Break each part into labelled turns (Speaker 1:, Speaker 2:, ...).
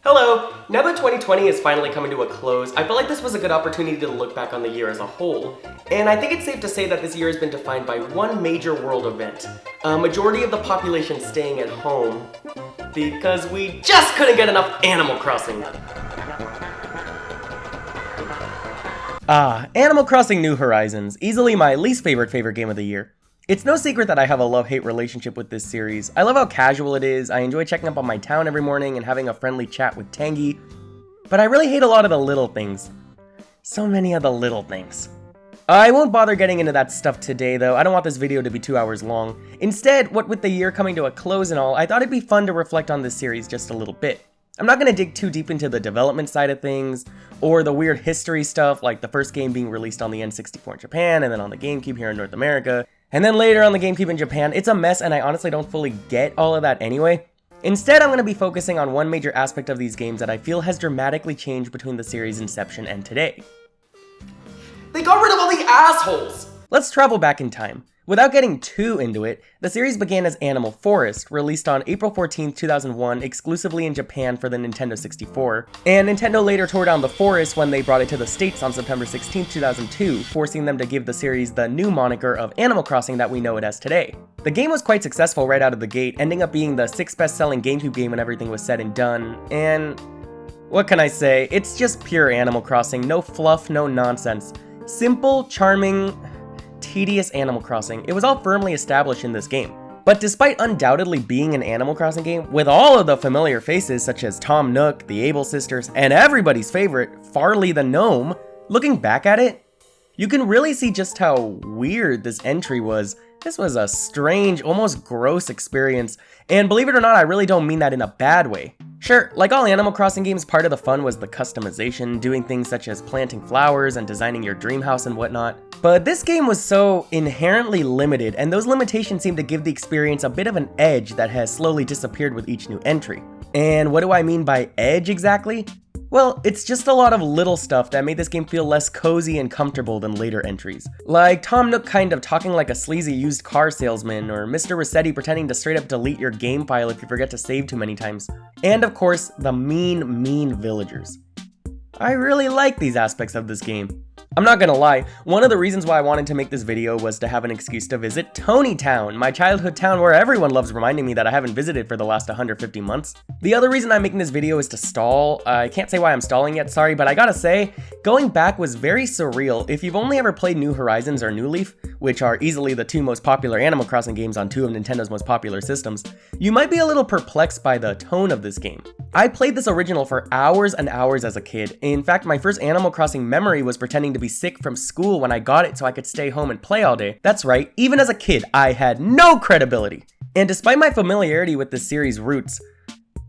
Speaker 1: Hello! Now that 2020 is finally coming to a close, I felt like this was a good opportunity to look back on the year as a whole. And I think it's safe to say that this year has been defined by one major world event. A majority of the population staying at home because we just couldn't get enough Animal Crossing. Animal Crossing New Horizons, easily my least favorite game of the year. It's no secret that I have a love-hate relationship with this series. I love how casual it is, I enjoy checking up on my town every morning and having a friendly chat with Tangy, but I really hate a lot of the little things. So many of the little things. I won't bother getting into that stuff today though, I don't want this video to be 2 hours long. Instead, what with the year coming to a close and all, I thought it'd be fun to reflect on this series just a little bit. I'm not going to dig too deep into the development side of things, or the weird history stuff like the first game being released on the N64 in Japan and then on the GameCube here in North America. And then later on the GameCube in Japan. It's a mess and I honestly don't fully get all of that anyway. Instead, I'm going to be focusing on one major aspect of these games that I feel has dramatically changed between the series' inception and today.
Speaker 2: They got rid of all the assholes!
Speaker 1: Let's travel back in time. Without getting too into it, the series began as Animal Forest, released on April 14, 2001, exclusively in Japan for the Nintendo 64, and Nintendo later tore down the forest when they brought it to the States on September 16, 2002, forcing them to give the series the new moniker of Animal Crossing that we know it as today. The game was quite successful right out of the gate, ending up being the 6th best-selling GameCube game when everything was said and done, and what can I say, it's just pure Animal Crossing, no fluff, no nonsense. Simple, charming, tedious Animal Crossing. It was all firmly established in this game. But despite undoubtedly being an Animal Crossing game, with all of the familiar faces such as Tom Nook, the Able sisters, and everybody's favorite, Farley the Gnome, looking back at it, you can really see just how weird this entry was. This was a strange, almost gross experience, and believe it or not, I really don't mean that in a bad way. Sure, like all Animal Crossing games, part of the fun was the customization, doing things such as planting flowers and designing your dream house and whatnot. But this game was so inherently limited, and those limitations seem to give the experience a bit of an edge that has slowly disappeared with each new entry. And what do I mean by edge exactly? Well, it's just a lot of little stuff that made this game feel less cozy and comfortable than later entries. Like Tom Nook kind of talking like a sleazy used car salesman, or Mr. Rossetti pretending to straight up delete your game file if you forget to save too many times. And of course, the mean villagers. I really like these aspects of this game. I'm not gonna lie, one of the reasons why I wanted to make this video was to have an excuse to visit Tony Town, my childhood town where everyone loves reminding me that I haven't visited for the last 150 months. The other reason I'm making this video is to stall. I can't say why I'm stalling yet, sorry, but I gotta say, going back was very surreal. If you've only ever played New Horizons or New Leaf, which are easily the two most popular Animal Crossing games on two of Nintendo's most popular systems, you might be a little perplexed by the tone of this game. I played this original for hours and hours as a kid. In fact, my first Animal Crossing memory was pretending to be sick from school when I got it so I could stay home and play all day. That's right, even as a kid, I had no credibility. And despite my familiarity with this series' roots,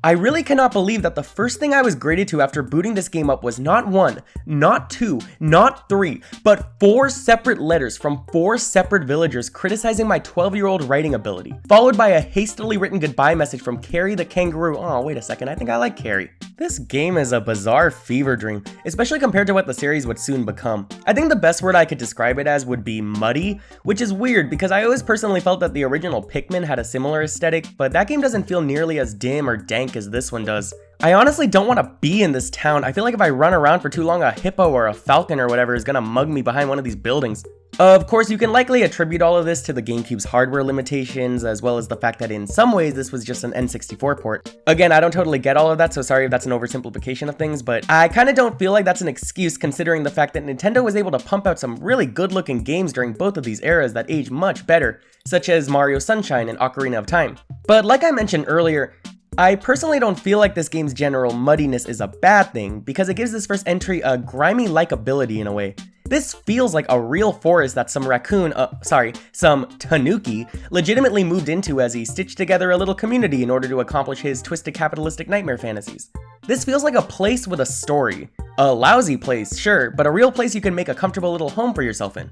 Speaker 1: I really cannot believe that the first thing I was greeted to after booting this game up was not one, not two, not three, but 4 separate letters from 4 separate villagers criticizing my 12-year-old writing ability, followed by a hastily written goodbye message from Carrie the kangaroo. Oh, wait a second, I think I like Carrie. This game is a bizarre fever dream, especially compared to what the series would soon become. I think the best word I could describe it as would be muddy, which is weird because I always personally felt that the original Pikmin had a similar aesthetic, but that game doesn't feel nearly as dim or dank as this one does. I honestly don't want to be in this town. I feel like if I run around for too long, a hippo or a falcon or whatever is gonna mug me behind one of these buildings. Of course, you can likely attribute all of this to the GameCube's hardware limitations, as well as the fact that in some ways this was just an N64 port. Again, I don't totally get all of that, so sorry if that's an oversimplification of things, but I kinda don't feel like that's an excuse considering the fact that Nintendo was able to pump out some really good-looking games during both of these eras that age much better, such as Mario Sunshine and Ocarina of Time. But like I mentioned earlier, I personally don't feel like this game's general muddiness is a bad thing, because it gives this first entry a grimy likability in a way. This feels like a real forest that some tanuki legitimately moved into as he stitched together a little community in order to accomplish his twisted capitalistic nightmare fantasies. This feels like a place with a story. A lousy place, sure, but a real place you can make a comfortable little home for yourself in.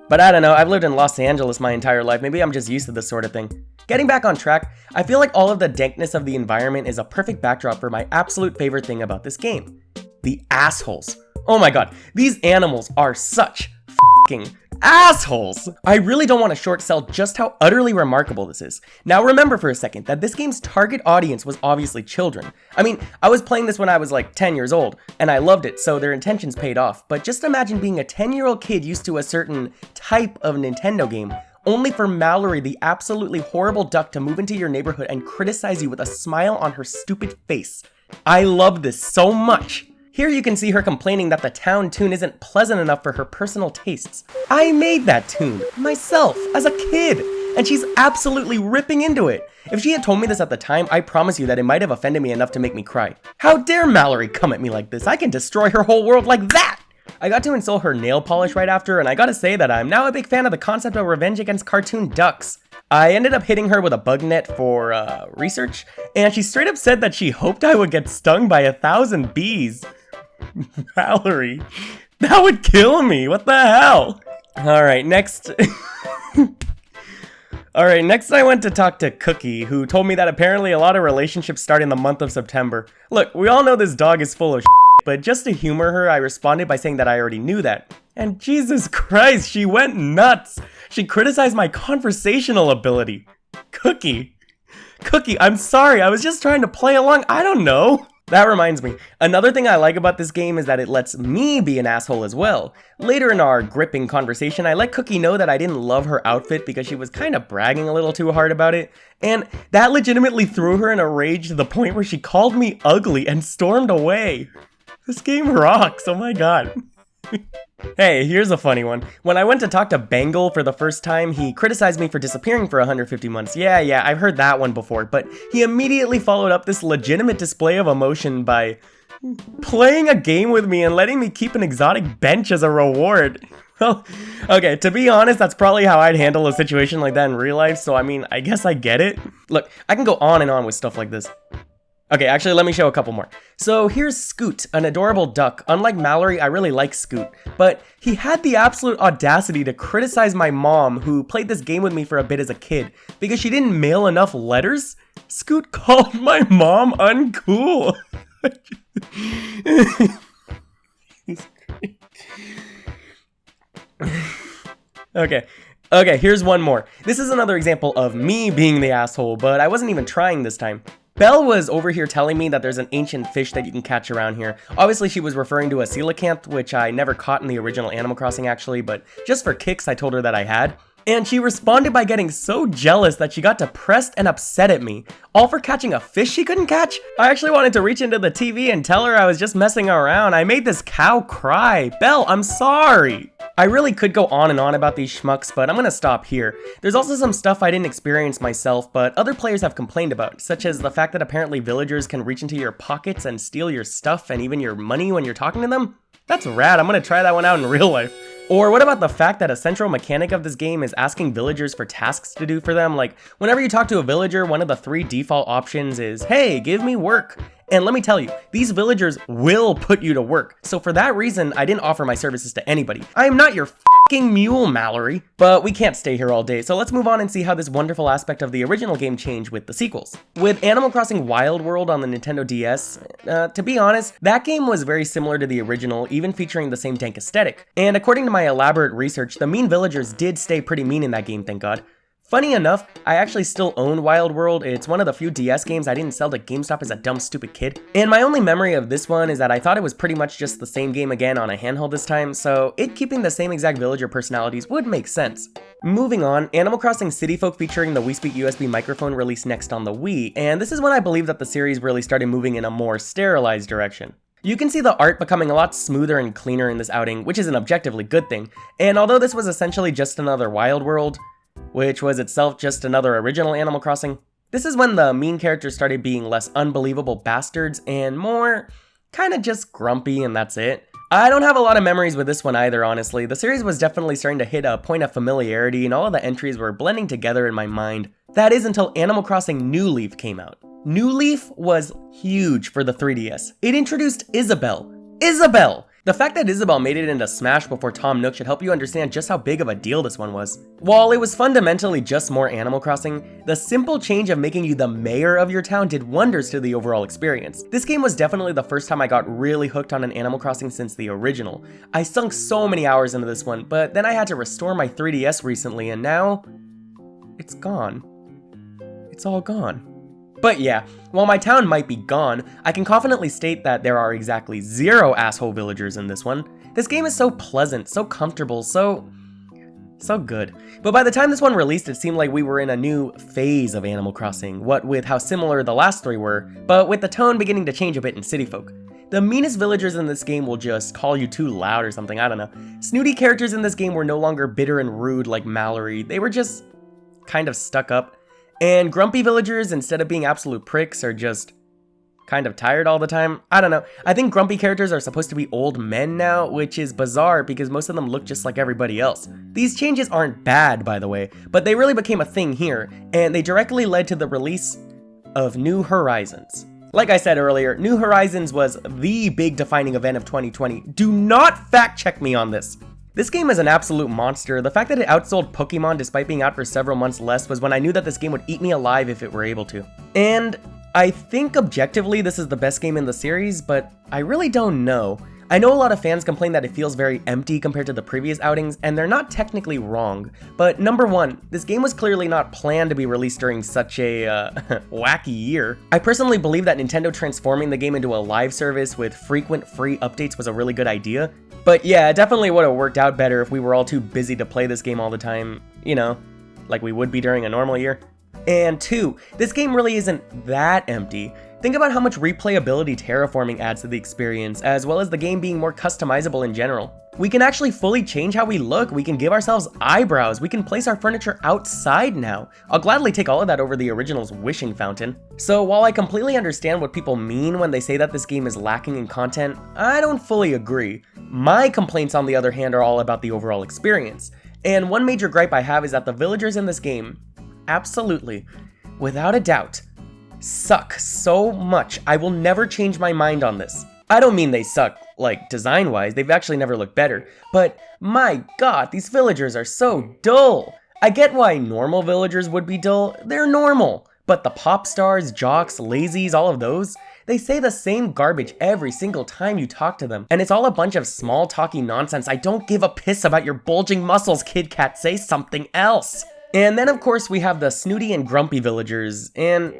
Speaker 1: But I don't know, I've lived in Los Angeles my entire life, maybe I'm just used to this sort of thing. Getting back on track, I feel like all of the dankness of the environment is a perfect backdrop for my absolute favorite thing about this game. The assholes. Oh my god, these animals are such f***ing assholes! I really don't want to short sell just how utterly remarkable this is. Now remember for a second that this game's target audience was obviously children. I mean, I was playing this when I was like 10 years old, and I loved it, so their intentions paid off, but just imagine being a 10-year-old kid used to a certain type of Nintendo game, only for Mallory, the absolutely horrible duck, to move into your neighborhood and criticize you with a smile on her stupid face. I love this so much. Here you can see her complaining that the town tune isn't pleasant enough for her personal tastes. I made that tune, myself, as a kid, and she's absolutely ripping into it. If she had told me this at the time, I promise you that it might have offended me enough to make me cry. How dare Mallory come at me like this? I can destroy her whole world like that! I got to install her nail polish right after, and I gotta say that I'm now a big fan of the concept of revenge against cartoon ducks. I ended up hitting her with a bug net for, research, and she straight up said that she hoped I would get stung by 1,000 bees. Mallory, that would kill me, what the hell? Alright, next... Alright, next I went to talk to Cookie, who told me that apparently a lot of relationships start in the month of September. Look, we all know this dog is full of but just to humor her, I responded by saying that I already knew that. And Jesus Christ, she went nuts! She criticized my conversational ability. Cookie, I'm sorry, I was just trying to play along, I don't know. That reminds me, another thing I like about this game is that it lets me be an asshole as well. Later in our gripping conversation, I let Cookie know that I didn't love her outfit because she was kind of bragging a little too hard about it, and that legitimately threw her in a rage to the point where she called me ugly and stormed away. This game rocks, oh my god. Hey, here's a funny one. When I went to talk to Bengal for the first time, he criticized me for disappearing for 150 months. Yeah, I've heard that one before, but he immediately followed up this legitimate display of emotion by playing a game with me and letting me keep an exotic bench as a reward. Well, okay, to be honest, that's probably how I'd handle a situation like that in real life, so I mean, I guess I get it. Look, I can go on and on with stuff like this. Okay, actually, let me show a couple more. So here's Scoot, an adorable duck. Unlike Mallory, I really like Scoot, but he had the absolute audacity to criticize my mom, who played this game with me for a bit as a kid, because she didn't mail enough letters. Scoot called my mom uncool. Okay, here's one more. This is another example of me being the asshole, but I wasn't even trying this time. Belle was over here telling me that there's an ancient fish that you can catch around here. Obviously, she was referring to a coelacanth, which I never caught in the original Animal Crossing actually, but just for kicks, I told her that I had. And she responded by getting so jealous that she got depressed and upset at me, all for catching a fish she couldn't catch. I actually wanted to reach into the TV and tell her I was just messing around. I made this cow cry. Belle, I'm sorry. I really could go on and on about these schmucks, but I'm gonna stop here. There's also some stuff I didn't experience myself, but other players have complained about, such as the fact that apparently villagers can reach into your pockets and steal your stuff and even your money when you're talking to them. That's rad, I'm gonna try that one out in real life. Or what about the fact that a central mechanic of this game is asking villagers for tasks to do for them? Like, whenever you talk to a villager, one of the 3 default options is, hey, give me work. And let me tell you, these villagers will put you to work. So for that reason, I didn't offer my services to anybody. I am not your f***ing mule, Mallory. But we can't stay here all day, so let's move on and see how this wonderful aspect of the original game changed with the sequels. With Animal Crossing Wild World on the Nintendo DS, to be honest, that game was very similar to the original, even featuring the same dank aesthetic. And according to my elaborate research, the mean villagers did stay pretty mean in that game, thank God. Funny enough, I actually still own Wild World. It's one of the few DS games I didn't sell to GameStop as a dumb, stupid kid. And my only memory of this one is that I thought it was pretty much just the same game again on a handheld this time, so it keeping the same exact villager personalities would make sense. Moving on, Animal Crossing City Folk featuring the WiiSpeak USB microphone released next on the Wii, and this is when I believe that the series really started moving in a more sterilized direction. You can see the art becoming a lot smoother and cleaner in this outing, which is an objectively good thing, and although this was essentially just another Wild World, which was itself just another original Animal Crossing, this is when the mean characters started being less unbelievable bastards and more kinda just grumpy, and that's it. I don't have a lot of memories with this one either, honestly. The series was definitely starting to hit a point of familiarity and all of the entries were blending together in my mind. That is until Animal Crossing New Leaf came out. New Leaf was huge for the 3DS. It introduced Isabelle. Isabelle! The fact that Isabelle made it into Smash before Tom Nook should help you understand just how big of a deal this one was. While it was fundamentally just more Animal Crossing, the simple change of making you the mayor of your town did wonders to the overall experience. This game was definitely the first time I got really hooked on an Animal Crossing since the original. I sunk so many hours into this one, but then I had to restore my 3DS recently and now it's gone. It's all gone. But yeah, while my town might be gone, I can confidently state that there are exactly 0 asshole villagers in this one. This game is so pleasant, so comfortable, so good. But by the time this one released, it seemed like we were in a new phase of Animal Crossing, what with how similar the last 3 were, but with the tone beginning to change a bit in City Folk. The meanest villagers in this game will just call you too loud or something, I don't know. Snooty characters in this game were no longer bitter and rude like Mallory, they were just kind of stuck up. And grumpy villagers, instead of being absolute pricks, are just kind of tired all the time. I don't know. I think grumpy characters are supposed to be old men now, which is bizarre because most of them look just like everybody else. These changes aren't bad, by the way, but they really became a thing here, and they directly led to the release of New Horizons. Like I said earlier, New Horizons was the big defining event of 2020. Do not fact check me on this. This game is an absolute monster. The fact that it outsold Pokemon despite being out for several months less was when I knew that this game would eat me alive if it were able to. And I think objectively this is the best game in the series, but I really don't know. I know a lot of fans complain that it feels very empty compared to the previous outings, and they're not technically wrong. But number one, this game was clearly not planned to be released during such a wacky year. I personally believe that Nintendo transforming the game into a live service with frequent free updates was a really good idea. But yeah, it definitely would have worked out better if we were all too busy to play this game all the time, you know, like we would be during a normal year. And 2, this game really isn't that empty. Think about how much replayability terraforming adds to the experience, as well as the game being more customizable in general. We can actually fully change how we look, we can give ourselves eyebrows, we can place our furniture outside now. I'll gladly take all of that over the original's wishing fountain. So while I completely understand what people mean when they say that this game is lacking in content, I don't fully agree. My complaints on the other hand are all about the overall experience. And one major gripe I have is that the villagers in this game, absolutely, without a doubt, suck so much. I will never change my mind on this. I don't mean they suck, like, design-wise, they've actually never looked better, but my god, these villagers are so dull! I get why normal villagers would be dull, they're normal, but the pop stars, jocks, lazies, all of those, they say the same garbage every single time you talk to them, and it's all a bunch of small talky nonsense. I don't give a piss about your bulging muscles, Kid Kat, say something else! And then of course we have the snooty and grumpy villagers, and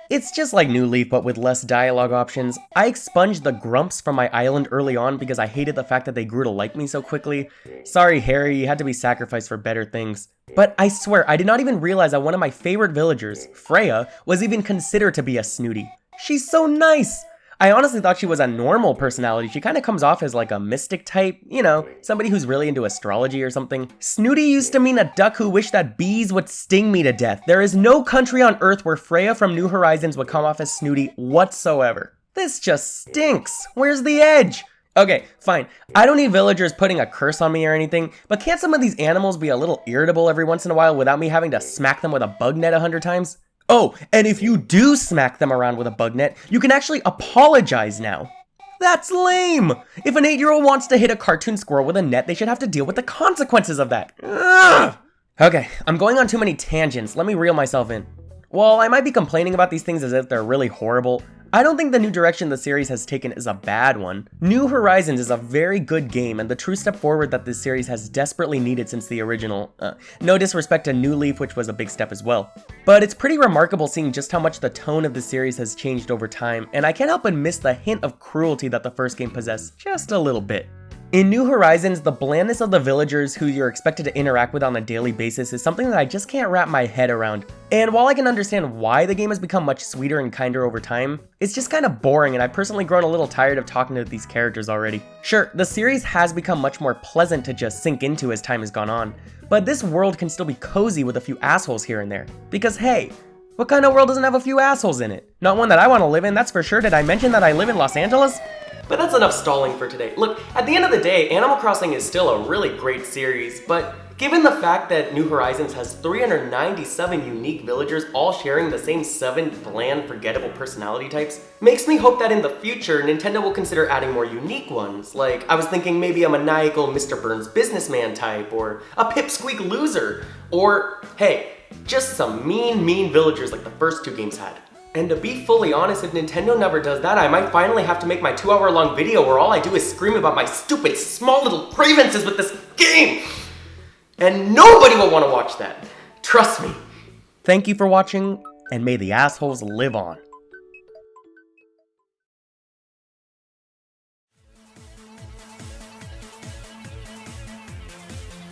Speaker 1: it's just like New Leaf, but with less dialogue options. I expunged the grumps from my island early on because I hated the fact that they grew to like me so quickly. Sorry, Harry, you had to be sacrificed for better things. But I swear, I did not even realize that one of my favorite villagers, Freya, was even considered to be a snooty. She's so nice! I honestly thought she was a normal personality. She kind of comes off as like a mystic type, you know, somebody who's really into astrology or something. Snooty used to mean a duck who wished that bees would sting me to death. There is no country on Earth where Freya from New Horizons would come off as snooty whatsoever. This just stinks. Where's the edge? Okay, fine. I don't need villagers putting a curse on me or anything, but can't some of these animals be a little irritable every once in a while without me having to smack them with a bug net 100 times? Oh, and if you do smack them around with a bug net, you can actually apologize now. That's lame! If an 8-year-old wants to hit a cartoon squirrel with a net, they should have to deal with the consequences of that. Ugh! Okay, I'm going on too many tangents. Let me reel myself in. While I might be complaining about these things as if they're really horrible, I don't think the new direction the series has taken is a bad one. New Horizons is a very good game and the true step forward that this series has desperately needed since the original. No disrespect to New Leaf, which was a big step as well. But it's pretty remarkable seeing just how much the tone of the series has changed over time, and I can't help but miss the hint of cruelty that the first game possessed just a little bit. In New Horizons, the blandness of the villagers who you're expected to interact with on a daily basis is something that I just can't wrap my head around. And while I can understand why the game has become much sweeter and kinder over time, it's just kind of boring and I've personally grown a little tired of talking to these characters already. Sure, the series has become much more pleasant to just sink into as time has gone on, but this world can still be cozy with a few assholes here and there. Because hey, what kind of world doesn't have a few assholes in it? Not one that I want to live in, that's for sure. Did I mention that I live in Los Angeles?
Speaker 2: But that's enough stalling for today. Look, at the end of the day, Animal Crossing is still a really great series, but
Speaker 1: Given the fact that New Horizons has 397 unique villagers all sharing the same 7 bland, forgettable personality types, makes me hope that in the future, Nintendo will consider adding more unique ones. Like, I was thinking maybe a maniacal Mr. Burns businessman type, or a pipsqueak loser, or, hey, just some mean villagers like the first 2 games had. And to be fully honest, if Nintendo never does that, I might finally have to make my 2-hour-long video where all I do is scream about my stupid small little grievances with this game! And nobody will want to watch that. Trust me. Thank you for watching, and may the assholes live on.